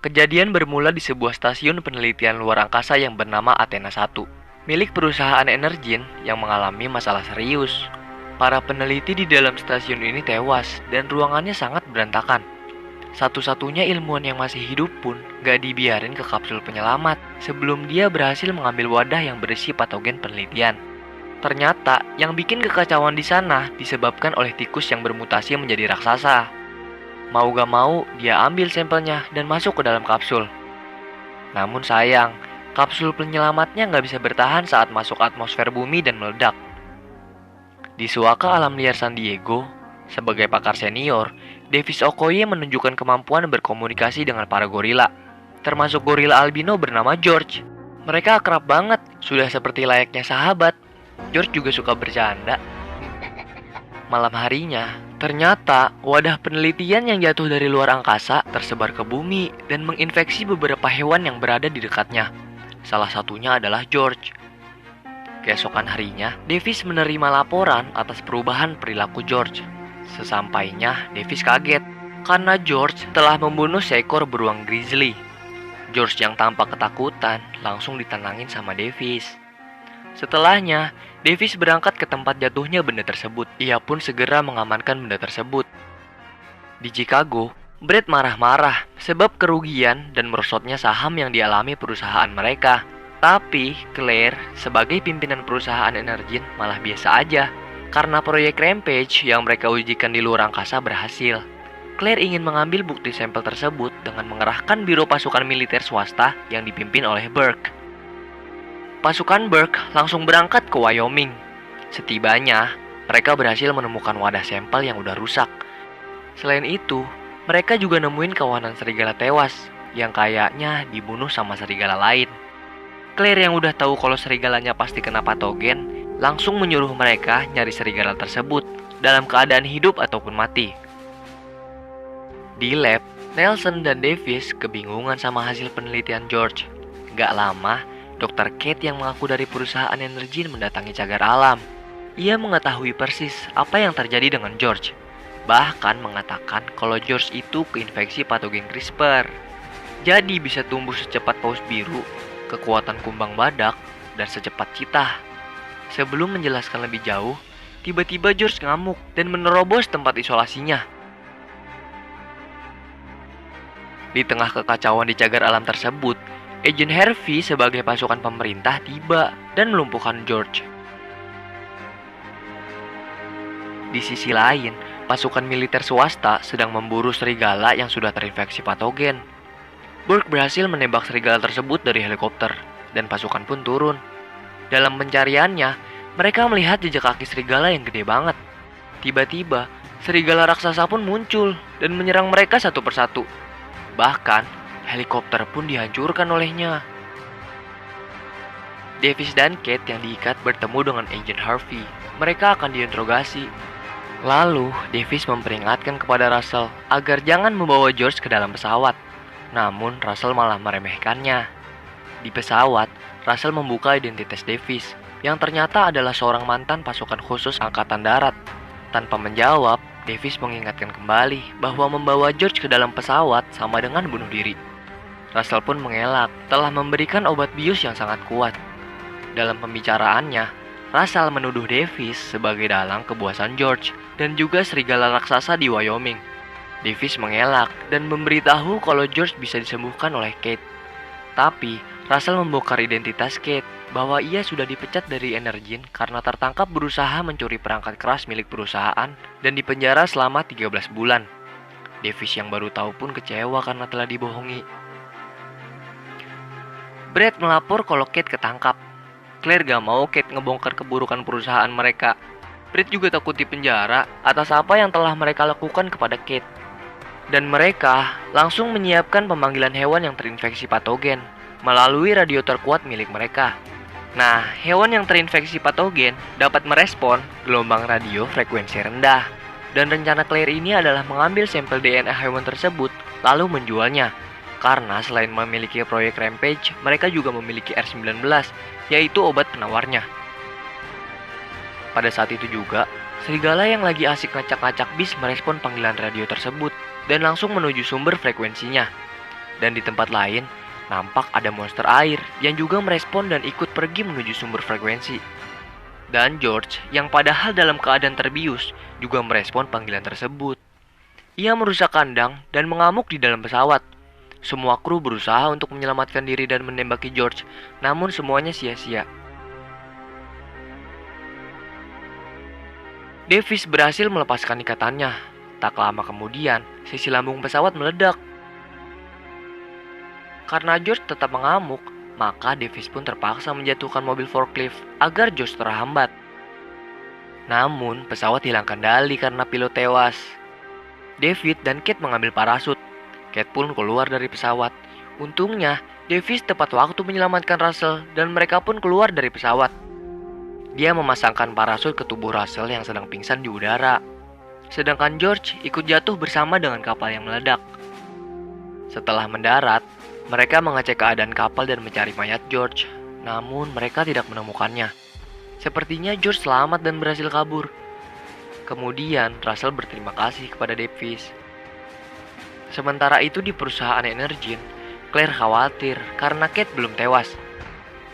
Kejadian bermula di sebuah stasiun penelitian luar angkasa yang bernama Athena 1, milik perusahaan Energin yang mengalami masalah serius. Para peneliti di dalam stasiun ini tewas dan ruangannya sangat berantakan. Satu-satunya ilmuwan yang masih hidup pun gak dibiarin ke kapsul penyelamat sebelum dia berhasil mengambil wadah yang berisi patogen penelitian. Ternyata yang bikin kekacauan di sana disebabkan oleh tikus yang bermutasi menjadi raksasa. Mau gak mau, dia ambil sampelnya dan masuk ke dalam kapsul. Namun sayang, kapsul penyelamatnya gak bisa bertahan saat masuk atmosfer bumi dan meledak. Di Suaka Alam Liar San Diego, sebagai pakar senior, Davis Okoye menunjukkan kemampuan berkomunikasi dengan para gorila, termasuk gorila albino bernama George. Mereka akrab banget, sudah seperti layaknya sahabat. George juga suka bercanda. Malam harinya, ternyata wadah penelitian yang jatuh dari luar angkasa tersebar ke bumi dan menginfeksi beberapa hewan yang berada di dekatnya. Salah satunya adalah George. Keesokan harinya, Davis menerima laporan atas perubahan perilaku George. Sesampainya, Davis kaget karena George telah membunuh seekor beruang grizzly. George yang tampak ketakutan langsung ditenangin sama Davis. Setelahnya, Davis berangkat ke tempat jatuhnya benda tersebut. Ia pun segera mengamankan benda tersebut. Di Chicago, Brett marah-marah sebab kerugian dan merosotnya saham yang dialami perusahaan mereka. Tapi Claire sebagai pimpinan perusahaan Energin malah biasa aja karena proyek Rampage yang mereka ujikan di luar angkasa berhasil. Claire ingin mengambil bukti sampel tersebut dengan mengerahkan biro pasukan militer swasta yang dipimpin oleh Burke. Pasukan Burke langsung berangkat ke Wyoming. Setibanya, mereka berhasil menemukan wadah sampel yang udah rusak. Selain itu, mereka juga nemuin kawanan serigala tewas yang kayaknya dibunuh sama serigala lain. Claire yang udah tahu kalau serigalanya pasti kena patogen, langsung menyuruh mereka nyari serigala tersebut dalam keadaan hidup ataupun mati. Di lab, Nelson dan Davis kebingungan sama hasil penelitian George. Gak lama, Dr. Kate yang mengaku dari perusahaan Energin mendatangi cagar alam. Ia mengetahui persis apa yang terjadi dengan George. Bahkan mengatakan kalau George itu keinfeksi patogen CRISPR. Jadi bisa tumbuh secepat paus biru, kekuatan kumbang badak, dan secepat citah. Sebelum menjelaskan lebih jauh, tiba-tiba George ngamuk dan menerobos tempat isolasinya. Di tengah kekacauan di cagar alam tersebut, Agent Harvey sebagai pasukan pemerintah tiba dan melumpuhkan George. Di sisi lain, pasukan militer swasta sedang memburu serigala yang sudah terinfeksi patogen. Burke berhasil menembak serigala tersebut dari helikopter, dan pasukan pun turun. Dalam pencariannya, mereka melihat jejak kaki serigala yang gede banget. Tiba-tiba, serigala raksasa pun muncul dan menyerang mereka satu persatu. Bahkan, helikopter pun dihancurkan olehnya. Davis dan Kate yang diikat bertemu dengan Agent Harvey. Mereka akan diinterogasi. Lalu, Davis memperingatkan kepada Russell agar jangan membawa George ke dalam pesawat. Namun, Russell malah meremehkannya. Di pesawat, Russell membuka identitas Davis, yang ternyata adalah seorang mantan pasukan khusus Angkatan Darat. Tanpa menjawab, Davis mengingatkan kembali bahwa membawa George ke dalam pesawat sama dengan bunuh diri. Russell pun mengelak, telah memberikan obat bius yang sangat kuat. Dalam pembicaraannya, Russell menuduh Davis sebagai dalang kebuasan George dan juga serigala raksasa di Wyoming. Davis mengelak dan memberitahu kalau George bisa disembuhkan oleh Kate. Tapi, Russell membongkar identitas Kate bahwa ia sudah dipecat dari Energin karena tertangkap berusaha mencuri perangkat keras milik perusahaan dan dipenjara selama 13 bulan. Davis yang baru tahu pun kecewa karena telah dibohongi. Brett melapor kalau Kate ketangkap. Claire gak mau Kate ngebongkar keburukan perusahaan mereka. Brett juga takut dipenjara atas apa yang telah mereka lakukan kepada Kate. Dan mereka langsung menyiapkan pemanggilan hewan yang terinfeksi patogen melalui radio terkuat milik mereka. Nah, hewan yang terinfeksi patogen dapat merespon gelombang radio frekuensi rendah. Dan rencana Claire ini adalah mengambil sampel DNA hewan tersebut lalu menjualnya. Karena selain memiliki proyek Rampage, mereka juga memiliki R19, yaitu obat penawarnya. Pada saat itu juga, serigala yang lagi asik ngacak-ngacak bis merespon panggilan radio tersebut dan langsung menuju sumber frekuensinya. Dan di tempat lain, nampak ada monster air yang juga merespon dan ikut pergi menuju sumber frekuensi. Dan George, yang padahal dalam keadaan terbius, juga merespon panggilan tersebut. Ia merusak kandang dan mengamuk di dalam pesawat. Semua kru berusaha untuk menyelamatkan diri dan menembaki George, namun semuanya sia-sia. Davis berhasil melepaskan ikatannya. Tak lama kemudian, sisi lambung pesawat meledak. Karena George tetap mengamuk, maka Davis pun terpaksa menjatuhkan mobil forklift agar George terhambat. Namun, pesawat hilang kendali karena pilot tewas. David dan Kate mengambil parasut. Kate pun keluar dari pesawat. Untungnya, Davis tepat waktu menyelamatkan Russell dan mereka pun keluar dari pesawat. Dia memasangkan parasut ke tubuh Russell yang sedang pingsan di udara. Sedangkan George ikut jatuh bersama dengan kapal yang meledak. Setelah mendarat, mereka mengecek keadaan kapal dan mencari mayat George. Namun mereka tidak menemukannya. Sepertinya George selamat dan berhasil kabur. Kemudian Russell berterima kasih kepada Davis. Sementara itu di perusahaan Energen, Claire khawatir karena Kate belum tewas.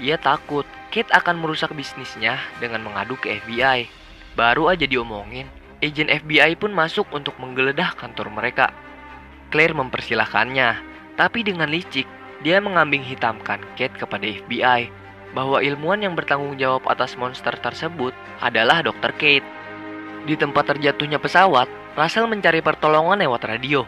Ia takut Kate akan merusak bisnisnya dengan mengadu ke FBI. Baru aja diomongin, agen FBI pun masuk untuk menggeledah kantor mereka. Claire mempersilahkannya, tapi dengan licik, dia mengambing hitamkan Kate kepada FBI bahwa ilmuwan yang bertanggung jawab atas monster tersebut adalah Dr. Kate. Di tempat terjatuhnya pesawat, Russell mencari pertolongan lewat radio.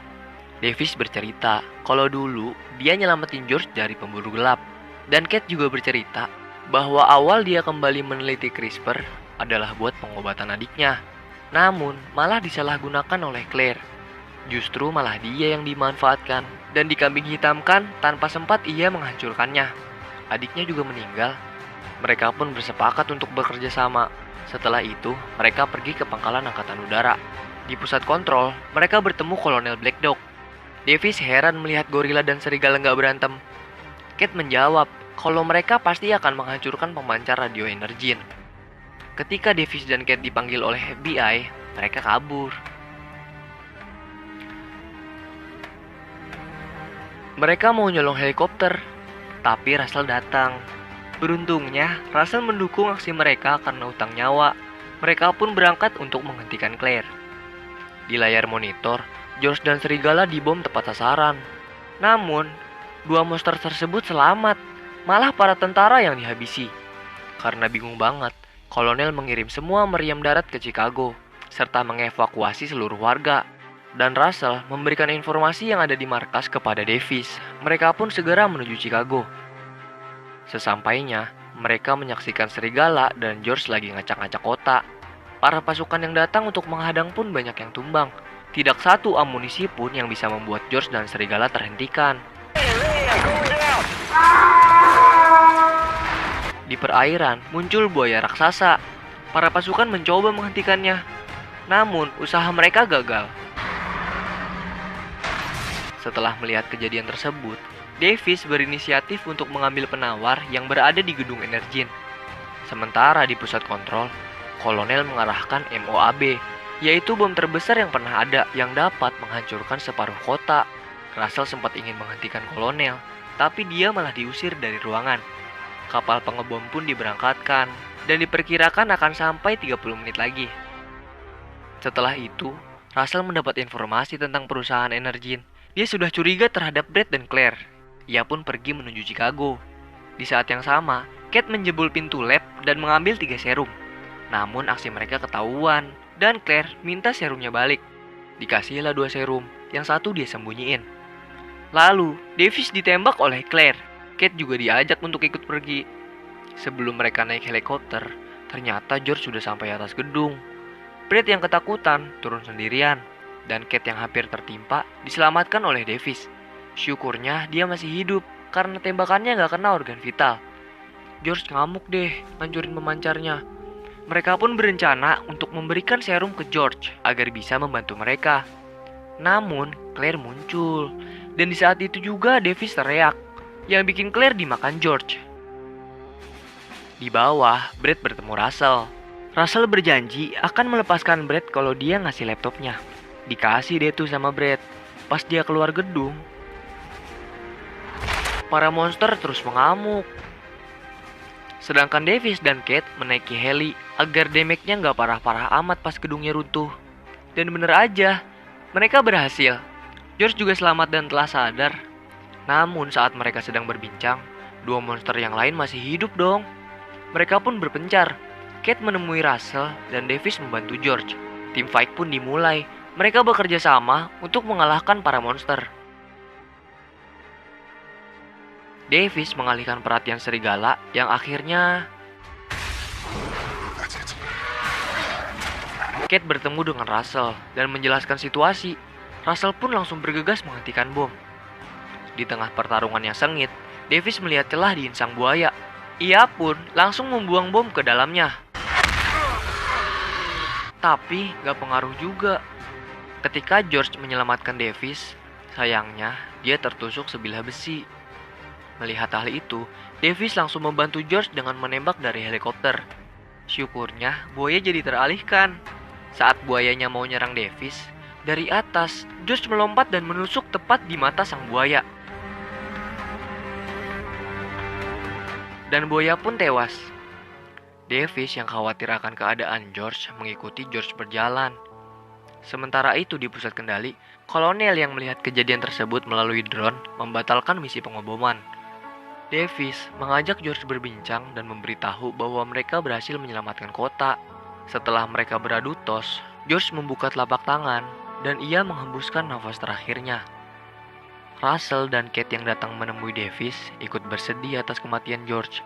Davis bercerita kalau dulu dia nyelamatin George dari pemburu gelap. Dan Kate juga bercerita bahwa awal dia kembali meneliti CRISPR adalah buat pengobatan adiknya. Namun malah disalahgunakan oleh Claire. Justru malah dia yang dimanfaatkan dan dikambing hitamkan tanpa sempat ia menghancurkannya. Adiknya juga meninggal. Mereka pun bersepakat untuk bekerja sama. Setelah itu, mereka pergi ke pangkalan angkatan udara. Di pusat kontrol, mereka bertemu Kolonel Black Dog. Davis heran melihat gorila dan serigala nggak berantem. Kate menjawab kalau mereka pasti akan menghancurkan pemancar radio Energen. Ketika Davis dan Kate dipanggil oleh FBI, mereka kabur. Mereka mau nyolong helikopter, tapi Russell datang. Beruntungnya, Russell mendukung aksi mereka karena utang nyawa. Mereka pun berangkat untuk menghentikan Claire. Di layar monitor, George dan serigala dibom tepat sasaran. Namun, dua monster tersebut selamat, malah para tentara yang dihabisi. Karena bingung banget, Kolonel mengirim semua meriam darat ke Chicago, serta mengevakuasi seluruh warga. Dan Russell memberikan informasi yang ada di markas kepada Davis. Mereka pun segera menuju Chicago. Sesampainya, mereka menyaksikan serigala dan George lagi ngacak-ngacak kota. Para pasukan yang datang untuk menghadang pun banyak yang tumbang. Tidak satu amunisi pun yang bisa membuat George dan serigala terhentikan. Di perairan muncul buaya raksasa. Para pasukan mencoba menghentikannya. Namun usaha mereka gagal. Setelah melihat kejadian tersebut, Davis berinisiatif untuk mengambil penawar yang berada di gedung Energen. Sementara di pusat kontrol, Kolonel mengarahkan MOAB, yaitu bom terbesar yang pernah ada yang dapat menghancurkan separuh kota. Russell sempat ingin menghentikan Kolonel, tapi dia malah diusir dari ruangan. Kapal pengebom pun diberangkatkan dan diperkirakan akan sampai 30 menit lagi. Setelah itu, Russell mendapat informasi tentang perusahaan Energen. Dia sudah curiga terhadap Brett dan Claire. Ia pun pergi menuju Chicago. Di saat yang sama, Kate menjebol pintu lab dan mengambil 3 serum. Namun aksi mereka ketahuan dan Claire minta serumnya balik. Dikasihlah 2 serum, yang satu dia sembunyiin. Lalu, Davis ditembak oleh Claire. Kate juga diajak untuk ikut pergi. Sebelum mereka naik helikopter, ternyata George sudah sampai atas gedung. Brett yang ketakutan turun sendirian. Dan Kate yang hampir tertimpa diselamatkan oleh Davis. Syukurnya dia masih hidup karena tembakannya gak kena organ vital. George ngamuk deh ngancurin pemancarnya. Mereka pun berencana untuk memberikan serum ke George agar bisa membantu mereka. Namun Claire muncul. Dan di saat itu juga Davis teriak, yang bikin Claire dimakan George. Di bawah, Brett bertemu Russell. Russell berjanji akan melepaskan Brett kalau dia ngasih laptopnya. Dikasih deh tuh sama Brett. Pas dia keluar gedung, Para monster terus mengamuk. Sedangkan Davis dan Kate menaiki heli agar damage-nya nggak parah-parah amat pas gedungnya runtuh. Dan bener aja, mereka berhasil. George juga selamat dan telah sadar. Namun saat mereka sedang berbincang, dua monster yang lain masih hidup dong. Mereka pun berpencar. Kate menemui Russell dan Davis membantu George. Tim fight pun dimulai. Mereka bekerja sama untuk mengalahkan para monster. Davis mengalihkan perhatian serigala yang akhirnya Kate bertemu dengan Russell dan menjelaskan situasi. Russell pun langsung bergegas menghentikan bom. Di tengah pertarungan yang sengit, Davis melihat celah di insang buaya. Ia pun langsung membuang bom ke dalamnya. Tapi gak pengaruh juga. Ketika George menyelamatkan Davis, sayangnya dia tertusuk sebilah besi. Melihat hal itu, Davis langsung membantu George dengan menembak dari helikopter. Syukurnya buaya jadi teralihkan. Saat buayanya mau nyerang Davis, dari atas George melompat dan menusuk tepat di mata sang buaya. Dan buaya pun tewas. Davis yang khawatir akan keadaan George mengikuti George berjalan. Sementara itu di pusat kendali, kolonel yang melihat kejadian tersebut melalui drone membatalkan misi pengoboman. Davis mengajak George berbincang dan memberitahu bahwa mereka berhasil menyelamatkan kota. Setelah mereka beradu tos, George membuka telapak tangan dan ia menghembuskan nafas terakhirnya. Russell dan Kate yang datang menemui Davis ikut bersedih atas kematian George.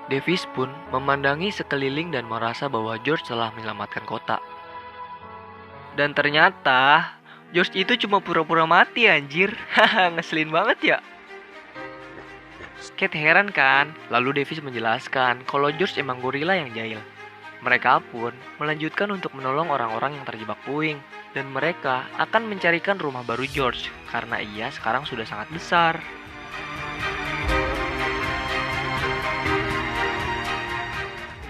Davis pun memandangi sekeliling dan merasa bahwa George telah menyelamatkan kota. Dan ternyata George itu cuma pura-pura mati anjir. Haha, ngeselin banget ya. Kate heran kan? Lalu Davis menjelaskan kalau George emang gorila yang jahil. Mereka pun melanjutkan untuk menolong orang-orang yang terjebak puing. Dan mereka akan mencarikan rumah baru George karena ia sekarang sudah sangat besar.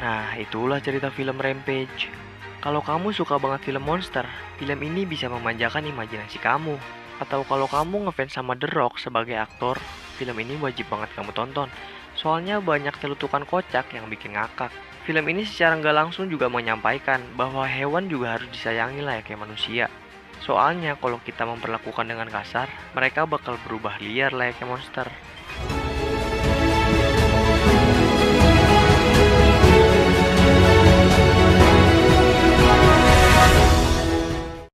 Nah, itulah cerita film Rampage. Kalau kamu suka banget film monster, film ini bisa memanjakan imajinasi kamu. Atau kalau kamu ngefans sama The Rock sebagai aktor, film ini wajib banget kamu tonton. Soalnya banyak celutukan kocak yang bikin ngakak. Film ini secara nggak langsung juga menyampaikan bahwa hewan juga harus disayangi layaknya manusia. Soalnya kalau kita memperlakukan dengan kasar, mereka bakal berubah liar layaknya monster.